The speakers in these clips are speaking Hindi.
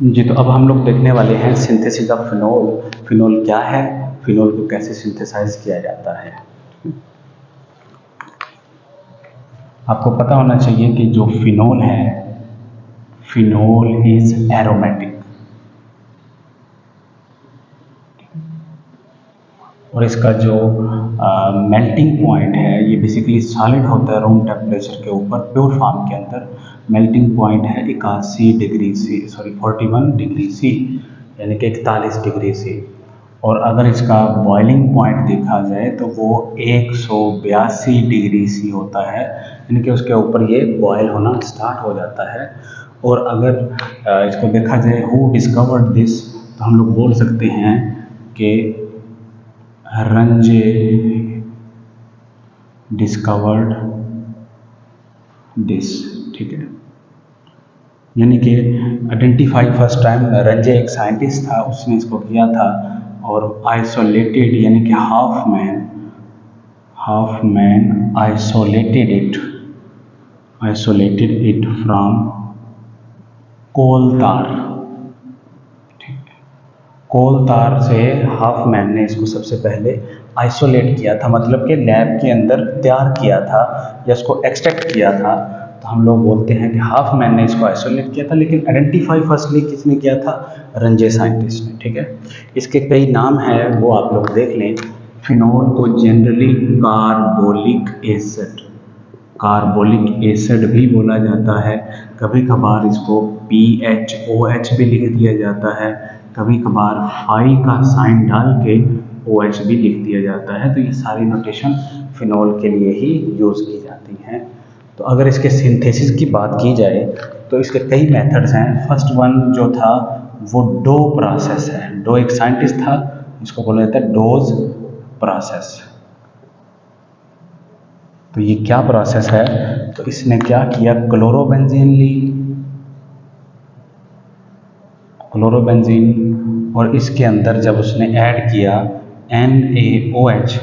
जी, तो अब हम लोग देखने वाले हैं सिंथेसिस ऑफ फिनोल। फिनोल क्या है, फिनोल को कैसे सिंथेसाइज किया जाता है। आपको पता होना चाहिए कि जो फिनोल है, फिनोल इज एरोमेटिक और इसका जो मेल्टिंग पॉइंट है ये बेसिकली सॉलिड होता है रूम टेम्परेचर के ऊपर, प्योर फॉर्म के अंदर मेल्टिंग पॉइंट है 41 डिग्री सी, यानी कि 41 डिग्री सी। और अगर इसका बॉइलिंग पॉइंट देखा जाए तो वो 182 डिग्री सी होता है, यानी कि उसके ऊपर ये बॉयल होना स्टार्ट हो जाता है। और अगर इसको देखा जाए हु डिस्कवर्ड दिस, तो हम लोग बोल सकते हैं कि रंजे डिस्कवर्ड दिस, ठीक है। यानी कि आइडेंटिफाई फर्स्ट टाइम रंजे एक साइंटिस्ट था, उसने इसको किया था। और आइसोलेटेड यानी कि Hofmann isolated it from coal tar, ठीक है। कोल तार से हाफ मैन ने इसको सबसे पहले आइसोलेट किया था, मतलब कि लैब के अंदर तैयार किया था या इसको एक्सट्रैक्ट किया था। तो हम लोग बोलते हैं कि हाफ मैन ने इसको आइसोलेट किया था, लेकिन आइडेंटिफाई फर्स्टली किसने किया था, रंजे साइंटिस्ट ने, ठीक है। इसके कई नाम हैं, वो आप लोग देख लें। फिनोल को जनरली कार्बोलिक एसिड भी बोला जाता है। कभी कभार इसको PHOH भी लिख दिया जाता है, कभी कभार फाई का साइन डाल के OH भी लिख दिया जाता है। तो ये सारी नोटेशन फिनोल के लिए ही यूज़ की जाती हैं। तो अगर इसके सिंथेसिस की बात की जाए तो इसके कई मेथड्स हैं। फर्स्ट वन जो था वो डो प्रोसेस है। डो एक साइंटिस्ट था, इसको बोला जाता है डोज प्रोसेस। तो ये क्या प्रोसेस है, तो इसने क्या किया, क्लोरोबेंजीन और इसके अंदर जब उसने ऐड किया NaOH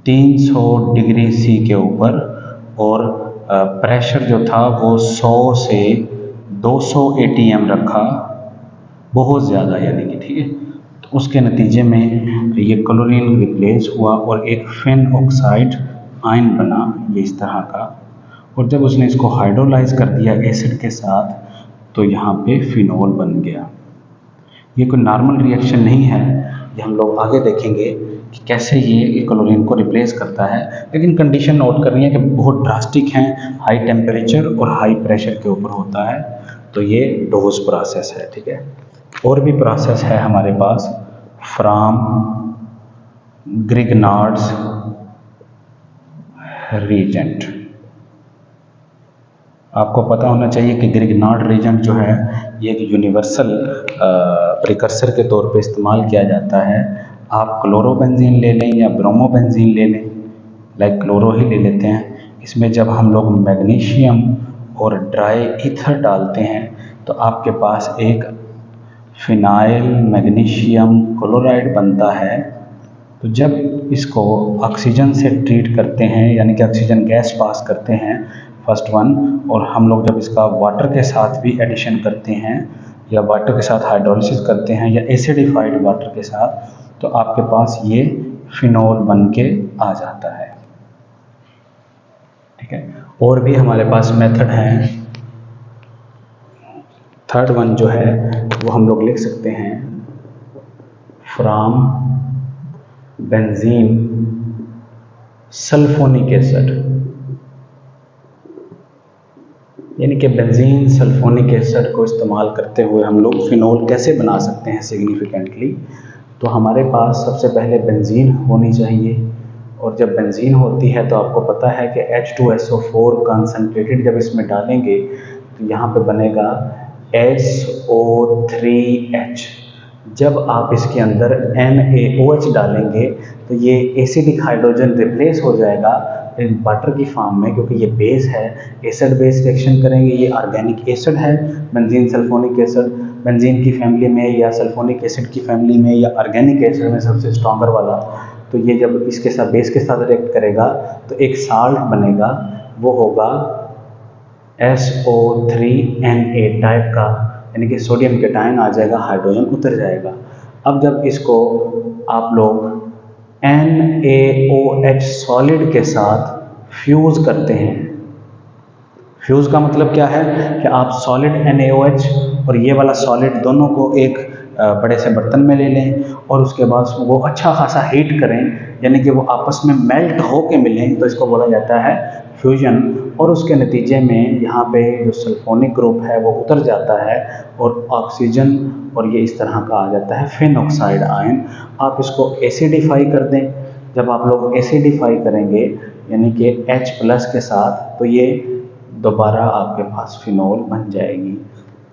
300 डिग्री सी के ऊपर, और प्रेशर जो था वो 100 से 200 ATM रखा, बहुत ज़्यादा यानी कि, ठीक है। तो उसके नतीजे में ये क्लोरीन रिप्लेस हुआ और एक फिन ऑक्साइड आयन बना, ये इस तरह का। और जब उसने इसको हाइड्रोलाइज कर दिया एसिड के साथ, तो यहाँ पे फिनोल बन गया। ये कोई नॉर्मल रिएक्शन नहीं है, ये हम लोग आगे देखेंगे कि कैसे ये क्लोरीन को रिप्लेस करता है। लेकिन कंडीशन नोट करनी है कि बहुत ड्रास्टिक हैं, हाई टेम्परेचर और हाई प्रेशर के ऊपर होता है। तो ये डोज प्रोसेस है, ठीक है। और भी प्रोसेस है हमारे पास, फ्राम ग्रिग्नार्ड्स रीजेंट। आपको पता होना चाहिए कि ग्रिग्नार्ड रीजेंट जो है ये एक यूनिवर्सल प्रिकर्सर के तौर पे इस्तेमाल किया जाता है। आप क्लोरोबेंजीन ले लें या ब्रोमोबेंजीन ले लें, लाइक क्लोरो ही ले लेते हैं। इसमें जब हम लोग मैग्नीशियम और ड्राई ईथर डालते हैं तो आपके पास एक फिनाइल मैग्नीशियम क्लोराइड बनता है। तो जब इसको ऑक्सीजन से ट्रीट करते हैं, यानी कि ऑक्सीजन गैस पास करते हैं फर्स्ट वन, और हम लोग जब इसका वाटर के साथ भी एडिशन करते हैं या वाटर के साथ हाइड्रोलिसिस करते हैं या एसिडिफाइड वाटर के साथ, तो आपके पास ये फिनोल बन के आ जाता है, ठीक है। और भी हमारे पास मेथड हैं। थर्ड वन जो है वो हम लोग लिख सकते हैं, फ्रॉम बेंजीन सल्फोनिक एसिड, यानी कि बेंजीन सल्फोनिक एसिड को इस्तेमाल करते हुए हम लोग फिनोल कैसे बना सकते हैं सिग्निफिकेंटली। तो हमारे पास सबसे पहले बेंजीन होनी चाहिए, और जब बेंजीन होती है तो आपको पता है कि H2SO4 कंसनट्रेटेड जब इसमें डालेंगे तो यहाँ पे बनेगा SO3H। जब आप इसके अंदर NaOH डालेंगे तो ये एसिडिक हाइड्रोजन रिप्लेस हो जाएगा वाटर की फॉर्म में, क्योंकि ये बेस है, एसिड बेस रिएक्शन करेंगे। ये ऑर्गेनिक एसिड है बेंजीन सल्फोनिक एसिड, बेंजीन की फैमिली में या सल्फोनिक एसिड की फैमिली में या ऑर्गेनिक एसिड में सबसे स्ट्रॉन्गर वाला। तो ये जब इसके साथ बेस के साथ रिएक्ट करेगा तो एक साल्ट बनेगा, वो होगा SO3Na टाइप का, यानी कि सोडियम कैटायन आ जाएगा, हाइड्रोजन उतर जाएगा। अब जब इसको आप लोग NaOH सॉलिड के साथ फ्यूज़ करते हैं, फ्यूज़ का मतलब क्या है कि आप सॉलिड NaOH और ये वाला सॉलिड दोनों को एक बड़े से बर्तन में ले लें और उसके बाद वो अच्छा खासा हीट करें, यानी कि वो आपस में मेल्ट हो के मिलें, तो इसको बोला जाता है फ्यूजन। और उसके नतीजे में यहाँ पे जो सल्फोनिक ग्रुप है वो उतर जाता है और ऑक्सीजन, और ये इस तरह का आ जाता है फिनॉक्साइड आयन। आप इसको एसिडिफाई कर दें। जब आप लोग एसिडिफाई करेंगे यानी कि H+ के साथ, तो ये दोबारा आपके पास फिनोल बन जाएगी।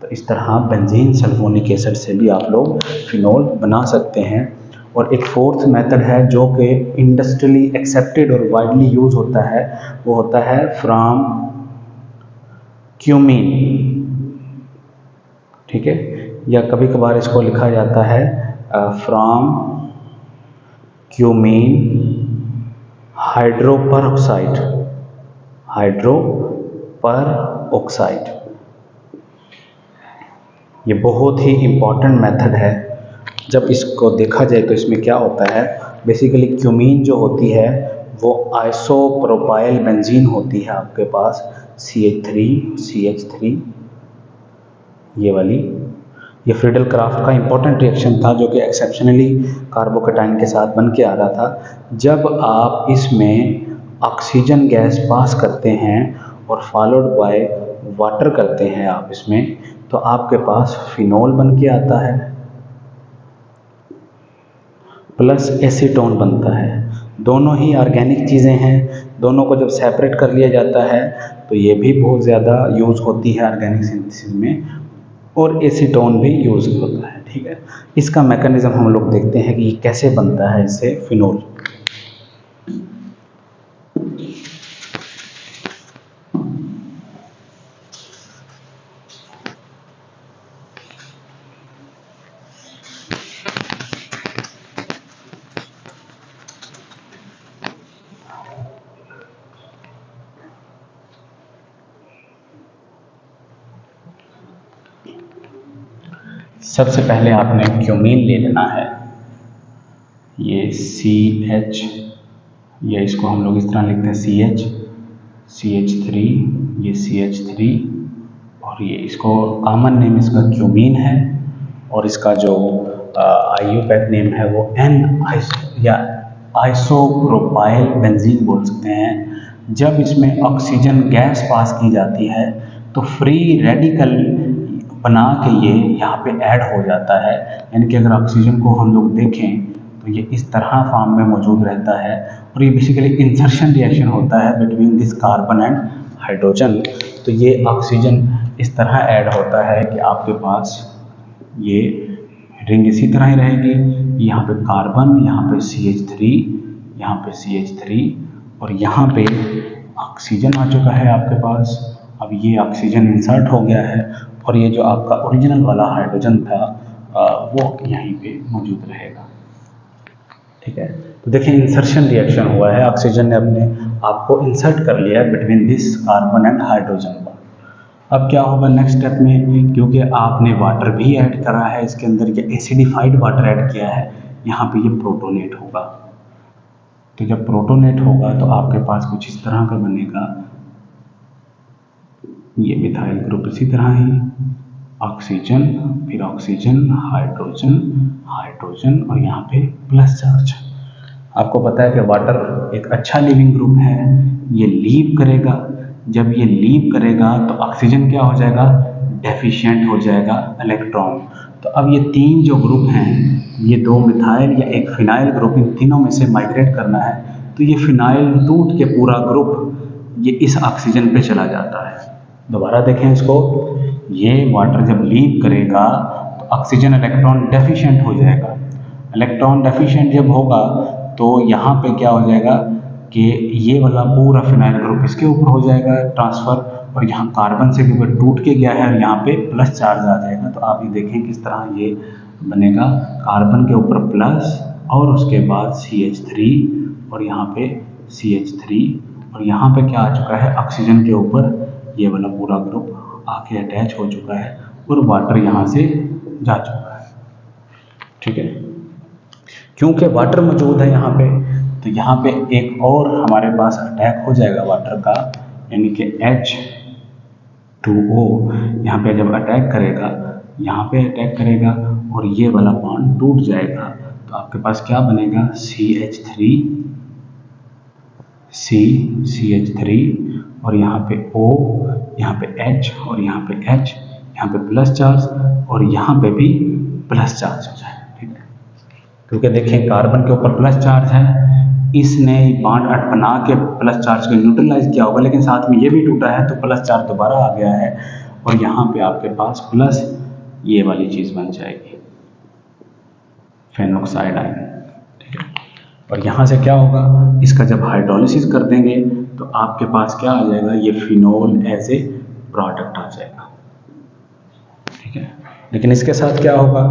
तो इस तरह बेंजीन सल्फोनिक एसिड से भी आप लोग फिनोल बना सकते हैं। और एक फोर्थ मेथड है जो कि इंडस्ट्रियली एक्सेप्टेड और वाइडली यूज होता है, वो होता है फ्रॉम क्यूमीन, ठीक है, या कभी कभार इसको लिखा जाता है फ्रॉम क्यूमीन हाइड्रोपरऑक्साइड, हाइड्रोपरऑक्साइड। ये बहुत ही इम्पॉर्टेंट मेथड है। जब इसको देखा जाए तो इसमें क्या होता है, बेसिकली क्यूमीन जो होती है वो आइसोप्रोपाइल बेंजीन होती है आपके पास, CH3 ये वाली। ये फ्रीडल क्राफ्ट का इम्पोर्टेंट रिएक्शन था जो कि एक्सेप्शनली कार्बोकैटायन के साथ बन के आ रहा था। जब आप इसमें ऑक्सीजन गैस पास करते हैं और फॉलोड बाय वाटर करते हैं आप इसमें, तो आपके पास फिनोल बन के आता है प्लस एसीटोन बनता है। दोनों ही ऑर्गेनिक चीज़ें हैं, दोनों को जब सेपरेट कर लिया जाता है तो ये भी बहुत ज़्यादा यूज़ होती है ऑर्गेनिक सिंथेसिस में, और एसीटोन भी यूज़ होता है, ठीक है। इसका मैकेनिज्म हम लोग देखते हैं कि ये कैसे बनता है इससे फिनोल। सबसे पहले आपने क्यूमीन ले लेना है, ये CH, या इसको हम लोग इस तरह लिखते हैं CH3, ये CH3, और ये इसको कॉमन नेम इसका क्यूमीन है, और इसका जो IUPAC नेम है वो या आइसोप्रोपाइल बेंजीन बोल सकते हैं। जब इसमें ऑक्सीजन गैस पास की जाती है तो फ्री रेडिकल बना के ये यहाँ पे ऐड हो जाता है, यानी कि अगर ऑक्सीजन को हम लोग देखें तो ये इस तरह फॉर्म में मौजूद रहता है, और ये बेसिकली इंसर्शन रिएक्शन होता है between this carbon and hydrogen. तो ये ऑक्सीजन इस तरह ऐड होता है कि आपके पास ये रिंग इसी तरह ही रहेगी, यहाँ पे कार्बन, यहाँ पे CH3, यहाँ पे CH3, और यहाँ पे ऑक्सीजन आ चुका है आपके पास। अब ये ऑक्सीजन इंसर्ट हो गया है, और ये जो आपका ओरिजिनल वाला हाइड्रोजन था वो यहीं पे मौजूद रहेगा, ठीक है। तो देखिए इंसर्शन रिएक्शन हुआ है, ऑक्सीजन ने अपने आप को इंसर्ट कर लिया है between this carbon and hydrogen. अब क्या होगा नेक्स्ट स्टेप में, क्योंकि आपने वाटर भी ऐड करा है इसके अंदर, या एसिडिफाइड वाटर ऐड किया है, यहाँ पे ये प्रोटोनेट होगा। तो जब प्रोटोनेट होगा तो आपके पास कुछ इस तरह का बनेगा, ये मिथाइल ग्रुप इसी तरह ही, ऑक्सीजन, फिर ऑक्सीजन, हाइड्रोजन, हाइड्रोजन, और यहाँ पे प्लस चार्ज। आपको पता है कि वाटर एक अच्छा लिविंग ग्रुप है, ये लीव करेगा। जब ये लीव करेगा तो ऑक्सीजन क्या हो जाएगा, डेफिशिएंट हो जाएगा इलेक्ट्रॉन। तो अब ये तीन जो ग्रुप हैं, ये दो मिथाइल या एक फिनाइल ग्रुप, इन तीनों में से माइग्रेट करना है। तो ये फिनाइल टूट के पूरा ग्रुप ये इस ऑक्सीजन पे चला जाता है। दोबारा देखें इसको, ये वाटर जब लीव करेगा तो ऑक्सीजन इलेक्ट्रॉन डेफिशिएंट हो जाएगा। इलेक्ट्रॉन डेफिशिएंट जब होगा तो यहाँ पे क्या हो जाएगा कि ये वाला पूरा फिनाइल ग्रुप इसके ऊपर हो जाएगा ट्रांसफ़र, और यहाँ कार्बन से क्योंकि टूट के गया है और यहाँ पे प्लस चार्ज आ जाएगा। तो आप ये देखें किस तरह ये बनेगा, कार्बन के ऊपर प्लस और उसके बाद CH3 और यहाँ पे CH3, और यहाँ पे क्या आ चुका है, ऑक्सीजन के ऊपर ये वाला पूरा ग्रुप आके अटैच हो चुका है, और वाटर यहाँ से जा चुका है, ठीक है। क्योंकि वाटर मौजूद है यहाँ पे, तो यहाँ पे एक और हमारे पास अटैक हो जाएगा वाटर का, यानी कि H2O यहाँ पे जब अटैक करेगा, यहाँ पे अटैक करेगा और ये वाला बॉन्ड टूट जाएगा, तो आपके पास क्या बनेगा, CH3 और यहाँ पे O, यहाँ पे H और यहाँ पे H, यहाँ पे प्लस चार्ज और यहाँ पे भी प्लस चार्ज हो जाएगा, ठीक है। क्योंकि देखें कार्बन के ऊपर प्लस चार्ज है, इसने बॉन्ड बना के प्लस चार्ज को न्यूट्रलाइज किया होगा, लेकिन साथ में ये भी टूटा है तो प्लस चार्ज दोबारा आ गया है और यहाँ पे आपके पास प्लस ये वाली चीज़ बन जाएगी, फेनोक्साइड आयन, ठीक है। और यहाँ से क्या होगा, इसका जब हाइड्रोलिसिस कर देंगे तो आपके पास क्या आ जाएगा, ये फिनोल एज ए प्रोडक्ट आ जाएगा, ठीक है। लेकिन इसके साथ क्या होगा,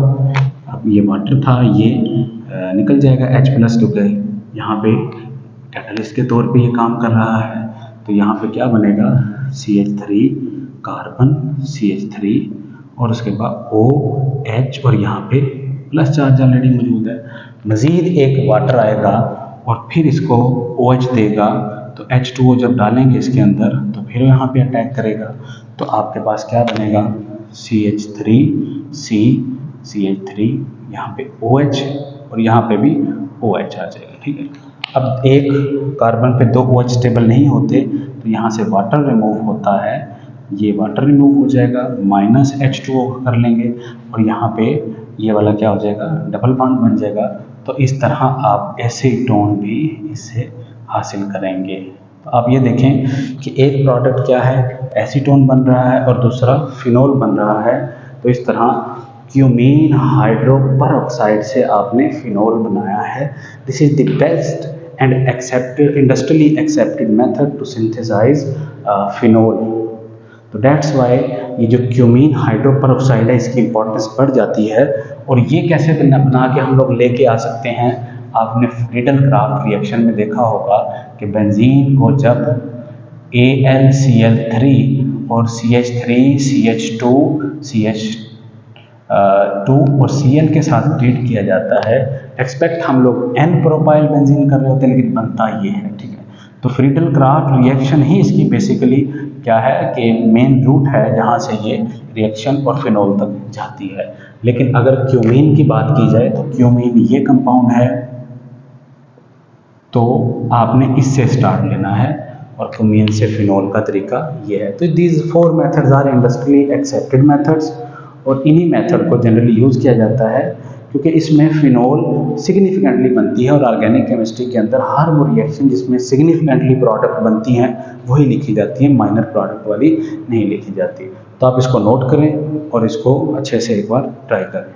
अब ये वाटर था ये निकल जाएगा H+, क्योंकि यहाँ पे कैटलिस्ट के तौर पे ये काम कर रहा है, तो यहाँ पे क्या बनेगा, CH3 कार्बन CH3 और उसके बाद OH और यहाँ पे प्लस चार्ज ऑलरेडी मौजूद है, मज़ीद एक वाटर आएगा और फिर इसको OH देगा, तो H2O जब डालेंगे इसके अंदर तो फिर यहाँ पे अटैक करेगा, तो आपके पास क्या बनेगा, CH3 यहाँ पे OH और यहाँ पे भी OH आ जाएगा, ठीक है। अब एक कार्बन पे 2 OH स्टेबल नहीं होते, तो यहाँ से वाटर रिमूव होता है, ये वाटर रिमूव हो जाएगा, माइनस H2O कर लेंगे और यहाँ पे ये वाला क्या हो जाएगा, डबल बॉन्ड बन जाएगा। तो इस तरह आप एसीटोन भी इससे हासिल करेंगे। तो आप ये देखें कि एक प्रोडक्ट क्या है, एसीटोन बन रहा है और दूसरा फिनोल बन रहा है। तो इस तरह क्यूमीन हाइड्रोपरऑक्साइड से आपने फिनोल बनाया है। This is the best and accepted industrially accepted method to synthesize phenol. तो दैट्स वाई ये जो क्यूमीन हाइड्रोपरऑक्साइड है इसकी इंपॉर्टेंस बढ़ जाती है। और ये कैसे बना के हम लोग लेके आ सकते हैं, आपने फ्रीडल-क्राफ्ट रिएक्शन में देखा होगा कि बेंजीन को जब AlCl3 और CH3 CH2 CH2 और Cl के साथ ट्रीट किया जाता है, एक्सपेक्ट हम लोग N प्रोपाइल बेंजीन कर रहे होते हैं, लेकिन बनता ये है, ठीक है। तो फ्रीडल-क्राफ्ट रिएक्शन ही इसकी बेसिकली क्या है कि मेन रूट है जहाँ से ये रिएक्शन और फिनोल तक जाती है। लेकिन अगर क्यूमीन की बात की जाए तो क्यूमीन ये कंपाउंड है, तो आपने इससे स्टार्ट लेना है और क्यूमीन से फिनोल का तरीका ये है। तो these 4 methods are industrially accepted methods और इन्हीं मेथड को जनरली यूज़ किया जाता है क्योंकि इसमें फिनोल सिग्निफिकेंटली बनती है और ऑर्गेनिक केमिस्ट्री के अंदर हर वो रिएक्शन जिसमें सिग्निफिकेंटली प्रोडक्ट बनती हैं वही लिखी जाती है, माइनर प्रोडक्ट वाली नहीं लिखी जाती। तो आप इसको नोट करें और इसको अच्छे से एक बार ट्राई करें।